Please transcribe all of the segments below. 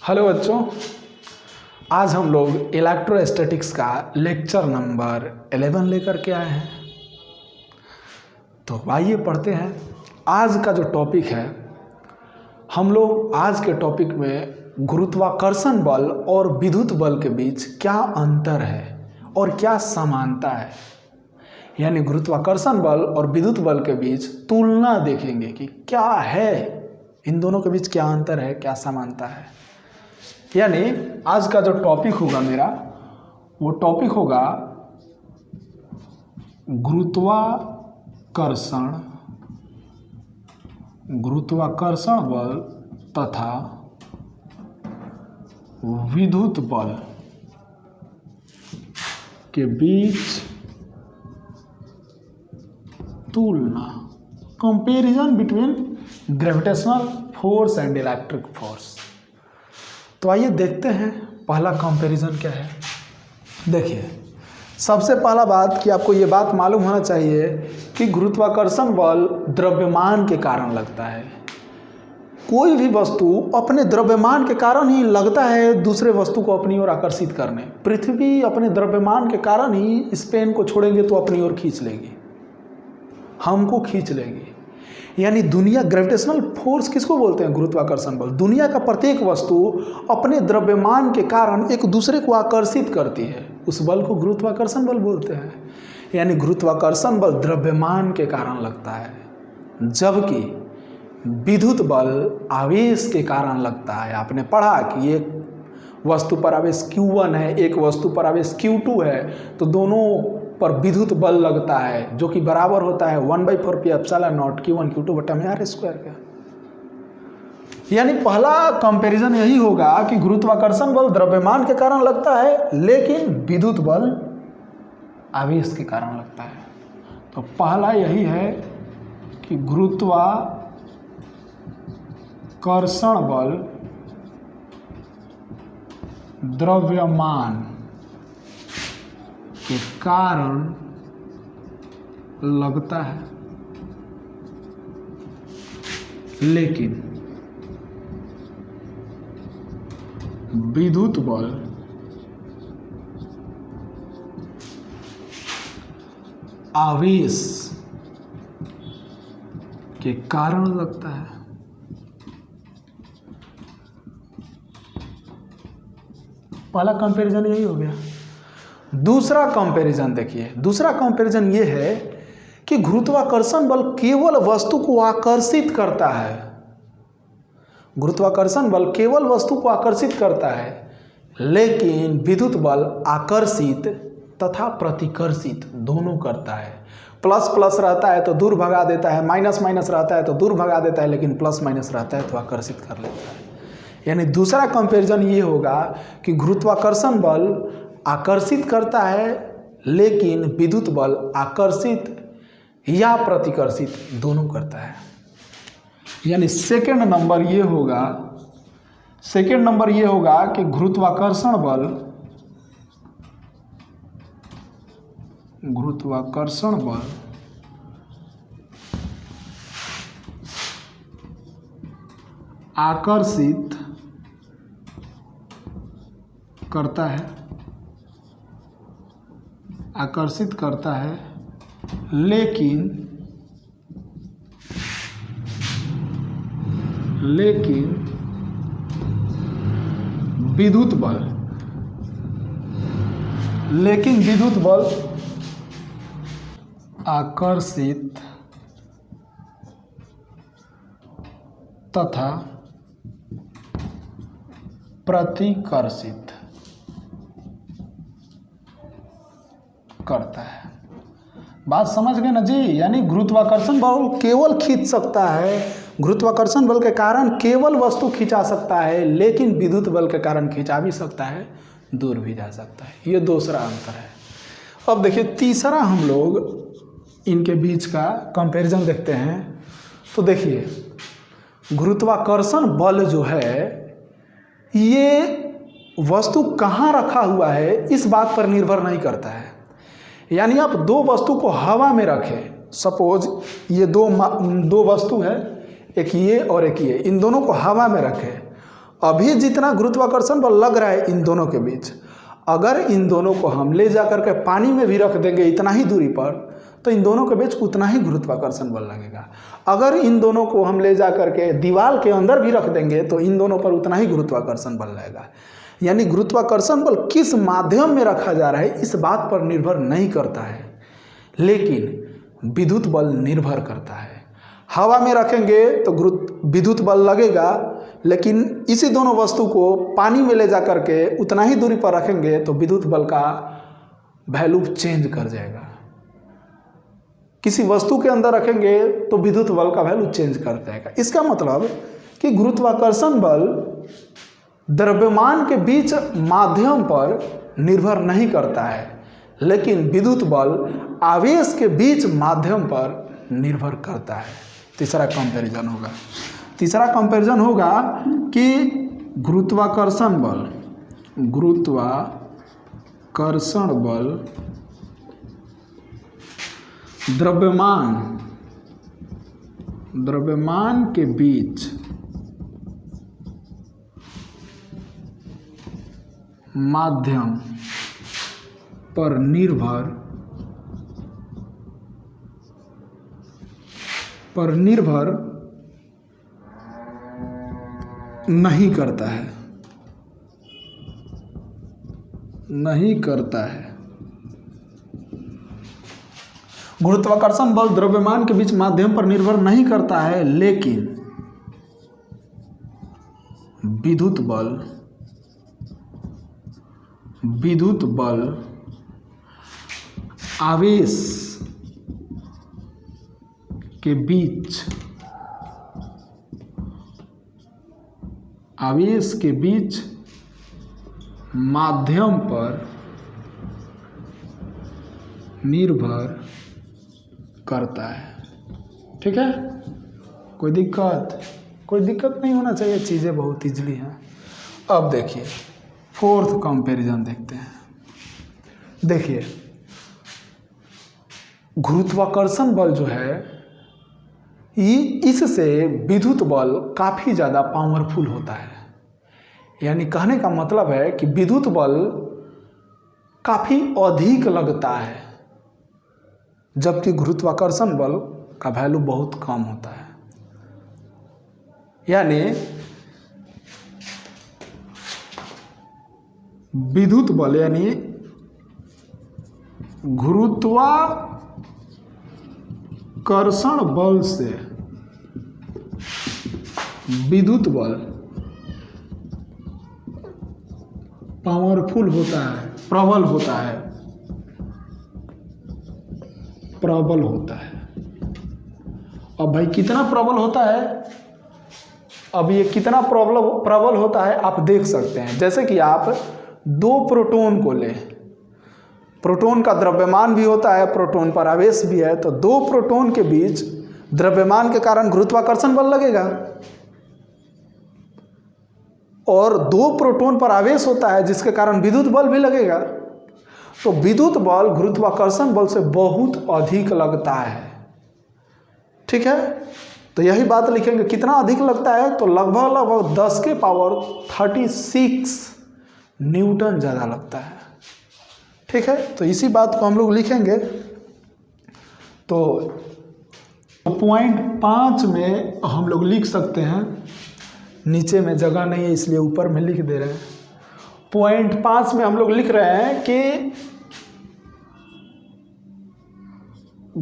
Hello बच्चों, आज हम लोग इलेक्ट्रोस्टैटिक्स का लेक्चर नंबर 11 लेकर के आए हैं। तो आइए पढ़ते हैं आज का जो टॉपिक है। हम लोग आज के टॉपिक में गुरुत्वाकर्षण बल और विद्युत बल के बीच क्या अंतर है और क्या समानता है, यानी गुरुत्वाकर्षण बल और विद्युत बल के बीच तुलना देखेंगे कि क्या है, इन दोनों के बीच क्या अंतर है, क्या समानता है। यानी आज का जो टॉपिक होगा मेरा, वो टॉपिक होगा गुरुत्वाकर्षण बल तथा विद्युत बल के बीच तुलना, comparison between gravitational force and electric force. तो आइए देखते हैं पहला कंपैरिजन क्या है। देखिए, सबसे पहला बात कि आपको ये बात मालूम होना चाहिए कि गुरुत्वाकर्षण बल द्रव्यमान के कारण लगता है। कोई भी वस्तु अपने द्रव्यमान के कारण ही लगता है दूसरे वस्तु को अपनी ओर आकर्षित करने। पृथ्वी अपने द्रव्यमान के कारण ही इस पेन को छोड़ेंगे तो अपनी ओर खींच लेगी, हमको खींच लेगी। यानी दुनिया, ग्रेविटेशनल फोर्स किसको बोलते हैं? गुरुत्वाकर्षण बल। दुनिया का प्रत्येक वस्तु अपने द्रव्यमान के कारण एक दूसरे को आकर्षित करती है, उस बल को गुरुत्वाकर्षण बल बोलते हैं। यानी गुरुत्वाकर्षण बल द्रव्यमान के कारण लगता है, जबकि विद्युत बल आवेश के कारण लगता है। आपने पढ़ा कि एक वस्तु पर आवेश Q1 है, एक वस्तु पर आवेश Q2 है, तो दोनों पर विद्युत बल लगता है, जो कि बराबर होता है 1/4πε0 Q1 Q2 बटा में R स्क्वायर का। यानी पहला कंपैरिजन यही होगा कि गुरुत्वाकर्षण बल द्रव्यमान के कारण लगता है, लेकिन विद्युत बल आवेश के कारण लगता है। तो पहला यही है कि गुरुत्वाकर्षण बल द्रव्यमान के कारण लगता है, लेकिन विद्युत बल आवेश के कारण लगता है। पहला कंपैरिजन यही हो गया। दूसरा कंपैरिजन देखिए, दूसरा कंपैरिजन ये है कि गुरुत्वाकर्षण बल केवल वस्तु को आकर्षित करता है। गुरुत्वाकर्षण बल केवल वस्तु को आकर्षित करता है, लेकिन विद्युत बल आकर्षित तथा प्रतिकर्षित दोनों करता है। प्लस प्लस रहता है तो दूर भगा देता है, माइनस माइनस रहता है तो दूर भगा देता है, लेकिन प्लस माइनस रहता है तो आकर्षित कर लेता है। यानी दूसरा कंपैरिजन ये होगा कि गुरुत्वाकर्षण बल आकर्षित करता है, लेकिन विद्युत बल आकर्षित या प्रतिकर्षित दोनों करता है। यानी सेकेंड नंबर ये होगा कि गुरुत्वाकर्षण बल आकर्षित करता है, लेकिन विद्युत बल आकर्षित तथा प्रतिकर्षित करता है। बात समझ गए ना जी? यानी गुरुत्वाकर्षण बल केवल खींच सकता है, गुरुत्वाकर्षण बल के कारण केवल वस्तु खींचा सकता है, लेकिन विद्युत बल के कारण खींचा भी सकता है, दूर भी जा सकता है। ये दूसरा अंतर है। अब देखिए तीसरा, हम लोग इनके बीच का कंपैरिजन देखते हैं। तो देखिए, गुरुत्वाकर्षण बल जो है, ये वस्तु कहाँ रखा हुआ है इस बात पर निर्भर नहीं करता है। यानी आप दो वस्तु को हवा में रखें, सपोज ये दो वस्तु है, एक ये और एक ये, इन दोनों को हवा में रखें अभी जितना गुरुत्वाकर्षण बल लग रहा है इन दोनों के बीच, अगर इन दोनों को हम ले जा करके पानी में भी रख देंगे इतना ही दूरी पर, तो इन दोनों के बीच उतना ही गुरुत्वाकर्षण बल लगेगा। अगर इन दोनों को हम ले जा करके दीवार के अंदर भी रख देंगे तो इन दोनों पर उतना ही गुरुत्वाकर्षण बल लगेगा। यानी गुरुत्वाकर्षण बल किस माध्यम में रखा जा रहा है इस बात पर निर्भर नहीं करता है, लेकिन विद्युत बल निर्भर करता है। हवा में रखेंगे तो विद्युत बल लगेगा, लेकिन इसी दोनों वस्तु को पानी में ले जा करके उतना ही दूरी पर रखेंगे तो विद्युत बल का वैल्यू चेंज कर जाएगा। किसी वस्तु के अंदर रखेंगे तो विद्युत बल का वैल्यू चेंज कर जाएगा। इसका मतलब कि गुरुत्वाकर्षण बल द्रव्यमान के बीच माध्यम पर निर्भर नहीं करता है, लेकिन विद्युत बल आवेश के बीच माध्यम पर निर्भर करता है। तीसरा कंपैरिजन होगा कि गुरुत्वाकर्षण बल द्रव्यमान के बीच माध्यम पर निर्भर नहीं करता है। गुरुत्वाकर्षण बल द्रव्यमान के बीच माध्यम पर निर्भर नहीं करता है, लेकिन विद्युत बल आवेश के बीच माध्यम पर निर्भर करता है। ठीक है, कोई दिक्कत नहीं होना चाहिए, चीज़ें बहुत इजली हैं। अब देखिए फोर्थ कंपैरिजन देखते हैं। देखिए गुरुत्वाकर्षण बल जो है इससे विद्युत बल काफ़ी ज़्यादा पावरफुल होता है। यानी कहने का मतलब है कि विद्युत बल काफ़ी अधिक लगता है, जबकि गुरुत्वाकर्षण बल का वैल्यू बहुत कम होता है। यानी विद्युत बल यानी गुरुत्वाकर्षण बल से विद्युत बल पावरफुल होता है, प्रबल होता है। अब भाई कितना प्रबल होता है, अब ये कितना प्रबल होता है आप देख सकते हैं। जैसे कि आप दो प्रोटॉन को लें, प्रोटॉन का द्रव्यमान भी होता है, प्रोटॉन पर आवेश भी है, तो दो प्रोटॉन के बीच द्रव्यमान के कारण गुरुत्वाकर्षण बल लगेगा और दो प्रोटॉन पर आवेश होता है जिसके कारण विद्युत बल भी लगेगा। तो विद्युत बल गुरुत्वाकर्षण बल से बहुत अधिक लगता है। ठीक है, तो यही बात लिखेंगे कितना अधिक लगता है, तो लगभग 10 के पावर 36 न्यूटन ज़्यादा लगता है। ठीक है, तो इसी बात को हम लोग लिखेंगे। तो पॉइंट 5 में हम लोग लिख सकते हैं, नीचे में जगह नहीं है इसलिए ऊपर में लिख दे रहे हैं। पॉइंट 5 में हम लोग लिख रहे हैं कि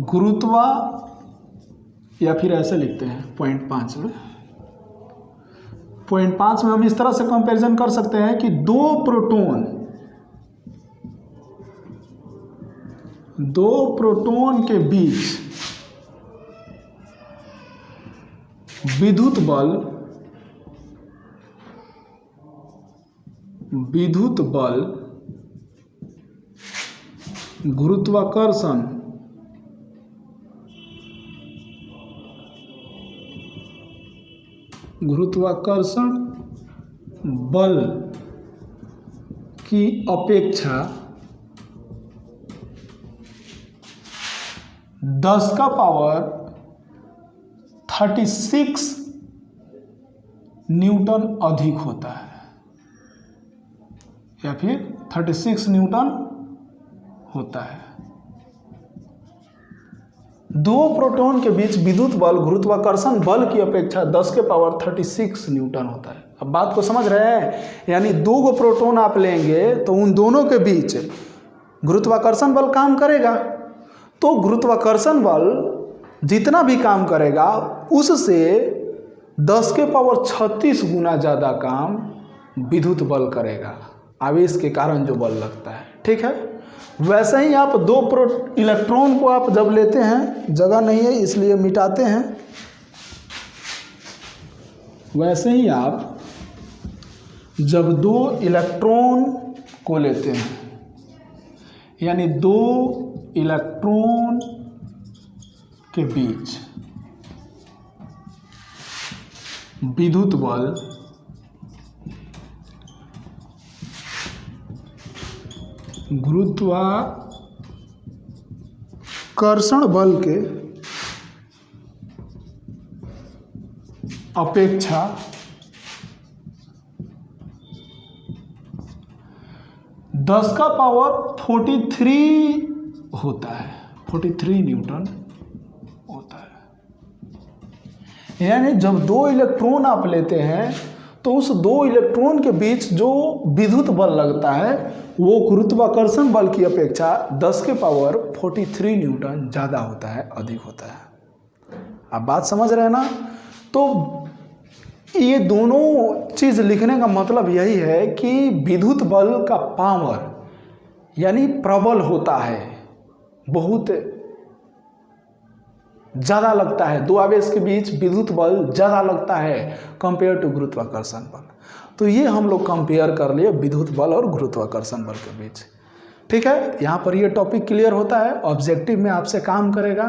गुरुत्वा, या फिर ऐसे लिखते हैं पॉइंट 5 में हम इस तरह से कंपैरिजन कर सकते हैं कि दो प्रोटॉन के बीच विद्युत बल गुरुत्वाकर्षण बल की अपेक्षा 10 का पावर 36 न्यूटन अधिक होता है, या फिर 36 न्यूटन होता है। दो प्रोटॉन के बीच विद्युत बल गुरुत्वाकर्षण बल की अपेक्षा 10 के पावर 36 न्यूटन होता है। अब बात को समझ रहे हैं? यानी दो गो प्रोटॉन आप लेंगे तो उन दोनों के बीच गुरुत्वाकर्षण बल काम करेगा, तो गुरुत्वाकर्षण बल जितना भी काम करेगा उससे 10 के पावर 36 गुना ज़्यादा काम विद्युत बल करेगा, आवेश के कारण जो बल लगता है। ठीक है, वैसे ही आप दो इलेक्ट्रॉन को आप जब लेते हैं, जगह नहीं है इसलिए मिटाते हैं, वैसे ही आप जब दो इलेक्ट्रॉन को लेते हैं, यानी दो इलेक्ट्रॉन के बीच विद्युत बल गुरुत्वाकर्षण बल के अपेक्षा 10 का पावर 43 होता है, 43 न्यूटन होता है। यानी जब दो इलेक्ट्रॉन आप लेते हैं तो उस दो इलेक्ट्रॉन के बीच जो विद्युत बल लगता है वो गुरुत्वाकर्षण बल की अपेक्षा 10 के पावर 43 न्यूटन ज़्यादा होता है, अधिक होता है। आप बात समझ रहे हैं ना? तो ये दोनों चीज़ लिखने का मतलब यही है कि विद्युत बल का पावर यानी प्रबल होता है, बहुत ज़्यादा लगता है, दो आवेश के बीच विद्युत बल ज़्यादा लगता है कंपेयर टू गुरुत्वाकर्षण बल। तो ये हम लोग कंपेयर कर लिए विद्युत बल और गुरुत्वाकर्षण बल के बीच। ठीक है, यहाँ पर ये टॉपिक क्लियर होता है, ऑब्जेक्टिव में आपसे काम करेगा।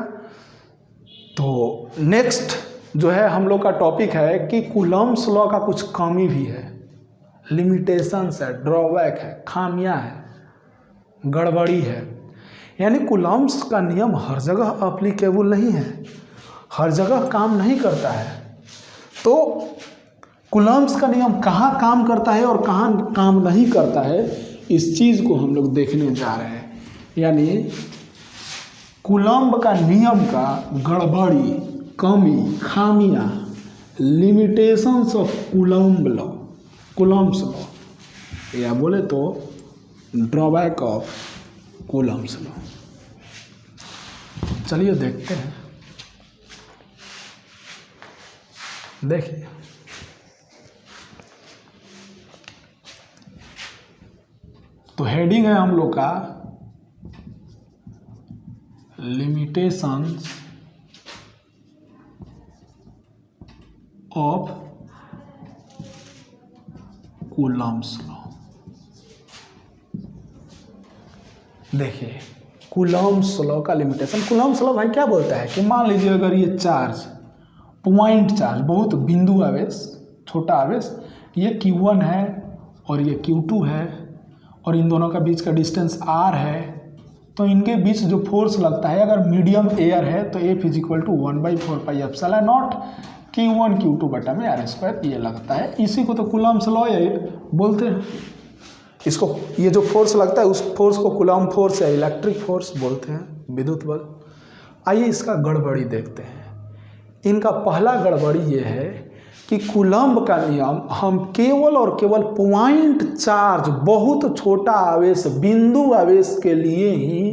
तो नेक्स्ट जो है हम लोग का टॉपिक है कि कूलम्ब्स लॉ का कुछ कमी भी है, लिमिटेशंस है, ड्रॉबैक है, खामियां है, गड़बड़ी है। यानी कूलम्ब्स का नियम हर जगह एप्लीकेबल नहीं है, हर जगह काम नहीं करता है। तो कूलम्ब्स का नियम कहाँ काम करता है और कहाँ काम नहीं करता है, इस चीज़ को हम लोग देखने जा रहे हैं। यानी कूलम्ब का नियम का गड़बड़ी, कमी, खामियां, limitations of coulomb law, Coulomb's law, या बोले तो ड्रॉबैक ऑफ कूलम्ब्स लॉ। चलिए देखते हैं। देखिए, तो हेडिंग है हम लोग का लिमिटेशंस ऑफ कूलम्ब्स लॉ। देखिए, कूलम्ब्स लॉ का लिमिटेशन। कूलम्ब्स लॉ भाई क्या बोलता है कि मान लीजिए अगर ये चार्ज, पॉइंट चार्ज, बहुत बिंदु आवेश, छोटा आवेश, ये Q1 है और ये Q2 है और इन दोनों का बीच का डिस्टेंस R है, तो इनके बीच जो फोर्स लगता है अगर मीडियम एयर है तो F = 1/4πε0 Q1 Q2 बटा में R² ये लगता है। इसी को तो कूलम्ब्स लॉ बोलते हैं। इसको, ये जो फोर्स लगता है उस फोर्स को कूलम्ब फोर्स या इलेक्ट्रिक फोर्स बोलते हैं, विद्युत बल। आइए इसका गड़बड़ी देखते हैं। इनका पहला गड़बड़ी ये है कि कूलम्ब का नियम हम केवल और केवल पॉइंट चार्ज, बहुत छोटा आवेश, बिंदु आवेश के लिए ही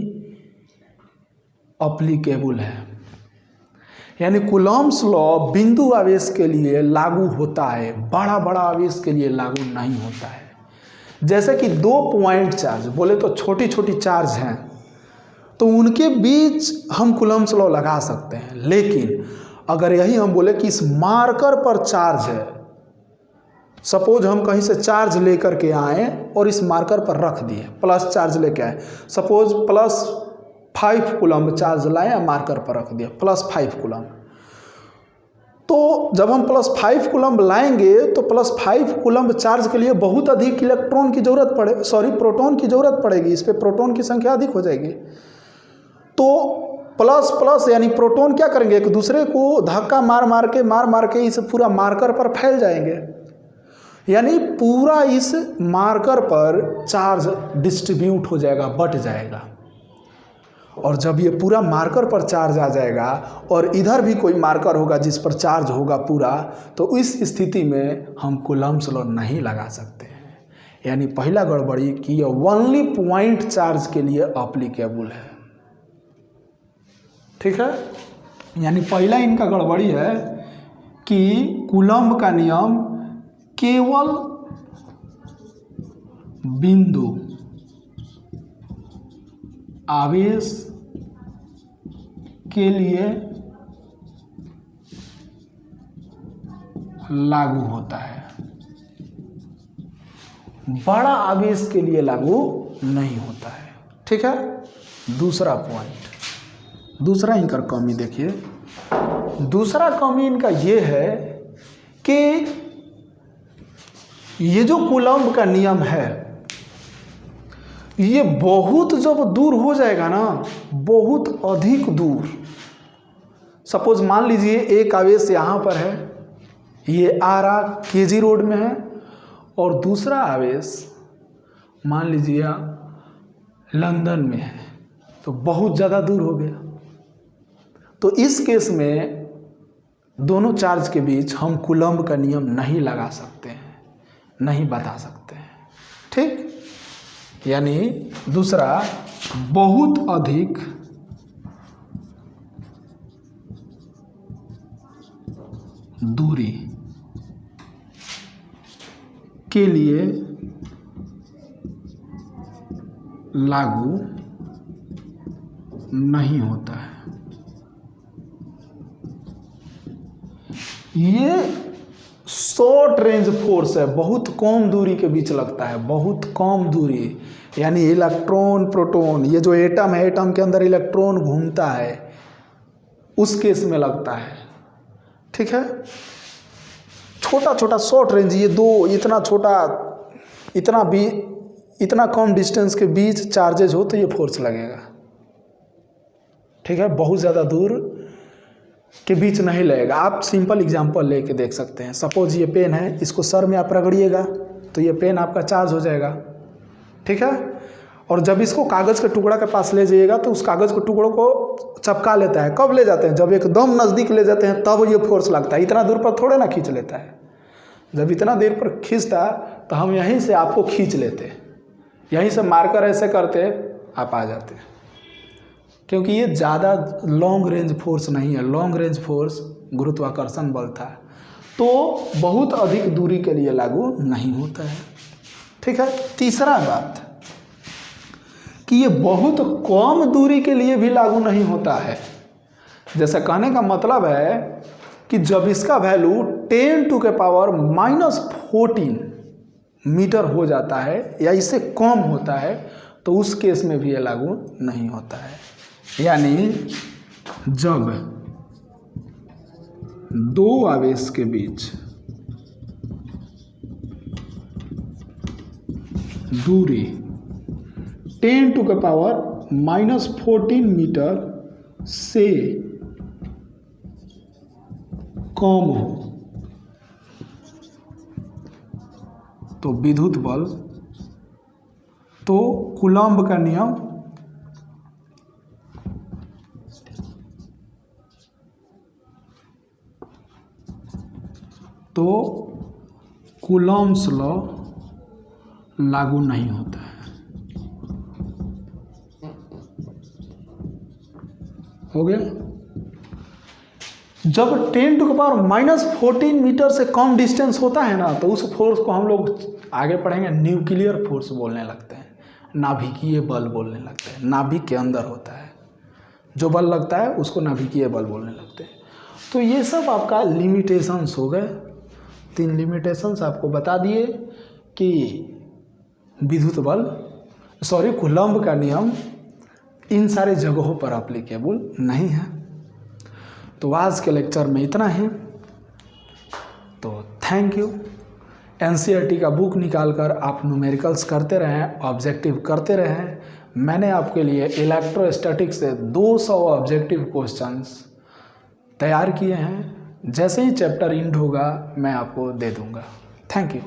एप्लीकेबल है। यानी कूलम्ब्स लॉ बिंदु आवेश के लिए लागू होता है, बड़ा बड़ा आवेश के लिए लागू नहीं होता है। जैसे कि दो पॉइंट चार्ज, बोले तो छोटी छोटी चार्ज हैं, तो उनके बीच हम कूलम्ब्स लॉ लगा सकते हैं। लेकिन अगर यही हम बोले कि इस मार्कर पर चार्ज है, सपोज हम कहीं से चार्ज लेकर के आए और इस मार्कर पर रख दिए, प्लस चार्ज लेके आए, सपोज +5 कूलम्ब चार्ज लाए, मार्कर पर रख दिया +5 कूलम्ब। तो जब हम +5 कूलम्ब लाएंगे तो +5 कूलम्ब चार्ज के लिए बहुत अधिक इलेक्ट्रॉन की जरूरत प्रोटॉन की जरूरत पड़ेगी। इस पे प्रोटॉन की संख्या अधिक हो जाएगी। तो प्लस प्लस यानी प्रोटॉन क्या करेंगे, एक दूसरे को धक्का मार मार के इस पूरा मार्कर पर फैल जाएंगे। यानी पूरा इस मार्कर पर चार्ज डिस्ट्रीब्यूट हो जाएगा, बट जाएगा। और जब ये पूरा मार्कर पर चार्ज आ जाएगा और इधर भी कोई मार्कर होगा जिस पर चार्ज होगा पूरा, तो इस स्थिति में हम कूलम्ब्स लॉ नहीं लगा सकते हैं। यानी पहला गड़बड़ी कि ये ओनली पॉइंट चार्ज के लिए एप्लीकेबल है। ठीक है, यानी पहला इनका गड़बड़ी है कि कूलम्ब का नियम केवल बिंदु आवेश के लिए लागू होता है, बड़ा आवेश के लिए लागू नहीं होता है। ठीक है, दूसरा पॉइंट, दूसरा इनका कमी देखिए, दूसरा कमी इनका ये है कि ये जो कूलम्ब का नियम है ये बहुत जब दूर हो जाएगा ना, बहुत अधिक दूर, सपोज मान लीजिए एक आवेश यहाँ पर है, ये आ रहा केजी रोड में है, और दूसरा आवेश मान लीजिए लंदन में है, तो बहुत ज़्यादा दूर हो गया। तो इस केस में दोनों चार्ज के बीच हम कूलम्ब का नियम नहीं लगा सकते हैं, नहीं बता सकते हैं। ठीक, यानी दूसरा बहुत अधिक दूरी के लिए लागू नहीं होता है। ये शॉर्ट रेंज फोर्स है, बहुत कम दूरी के बीच लगता है, बहुत कम दूरी, यानी इलेक्ट्रॉन प्रोटॉन, ये जो एटम है, एटम के अंदर इलेक्ट्रॉन घूमता है, उस केस में लगता है। ठीक है, छोटा छोटा शॉर्ट रेंज, ये दो इतना छोटा, इतना कम डिस्टेंस के बीच चार्जेज हो तो ये फोर्स लगेगा। ठीक है, बहुत ज़्यादा दूर के बीच नहीं लगेगा। आप सिंपल एग्जांपल लेके देख सकते हैं। सपोज ये पेन है, इसको सर में आप रगड़िएगा तो ये पेन आपका चार्ज हो जाएगा। ठीक है, और जब इसको कागज़ के टुकड़ा के पास ले जाइएगा तो उस कागज़ के टुकड़ों को चपका लेता है। कब ले जाते हैं? जब एकदम नज़दीक ले जाते हैं तब ये फोर्स लगता है, इतना दूर पर थोड़े ना खींच लेता है। जब इतना देर पर खींचता तो हम यहीं से आपको खींच लेते, यहीं से मारकर ऐसे करते आप आ जाते, क्योंकि ये ज़्यादा लॉन्ग रेंज फोर्स नहीं है। लॉन्ग रेंज फोर्स गुरुत्वाकर्षण बल था, तो बहुत अधिक दूरी के लिए लागू नहीं होता है। ठीक है, तीसरा बात कि ये बहुत कम दूरी के लिए भी लागू नहीं होता है। जैसे कहने का मतलब है कि जब इसका वैल्यू 10⁻⁻14 मीटर हो जाता है या इससे कम होता है तो उस केस में भी ये लागू नहीं होता है। यानी जब दो आवेश के बीच दूरी 10⁻⁻14 मीटर से कम हो तो विद्युत बल, तो कूलम्ब का नियम तो कूलम्ब्स लॉ लागू नहीं होता है। हो गया। जब 10⁻⁻14 मीटर से कम डिस्टेंस होता है ना, तो उस फोर्स को हम लोग आगे पढ़ेंगे न्यूक्लियर फोर्स बोलने लगते हैं, नाभिकीय बल बोलने लगते हैं। नाभिक के अंदर होता है जो बल लगता है उसको नाभिकीय बल बोलने लगते हैं। तो ये सब आपका लिमिटेशंस हो गए, 3 लिमिटेशंस आपको बता दिए कि विद्युत बल कूलम्ब का नियम इन सारे जगहों पर एप्लीकेबल नहीं है। तो आज के लेक्चर में इतना ही। तो थैंक यू। एनसीईआरटी का बुक निकालकर आप न्यूमेरिकल्स करते रहें, ऑब्जेक्टिव करते रहें। मैंने आपके लिए इलेक्ट्रोस्टैटिक्स से 200 ऑब्जेक्टिव क्वेश्चंस तैयार किए हैं। जैसे ही चैप्टर एंड होगा मैं आपको दे दूंगा। Thank you.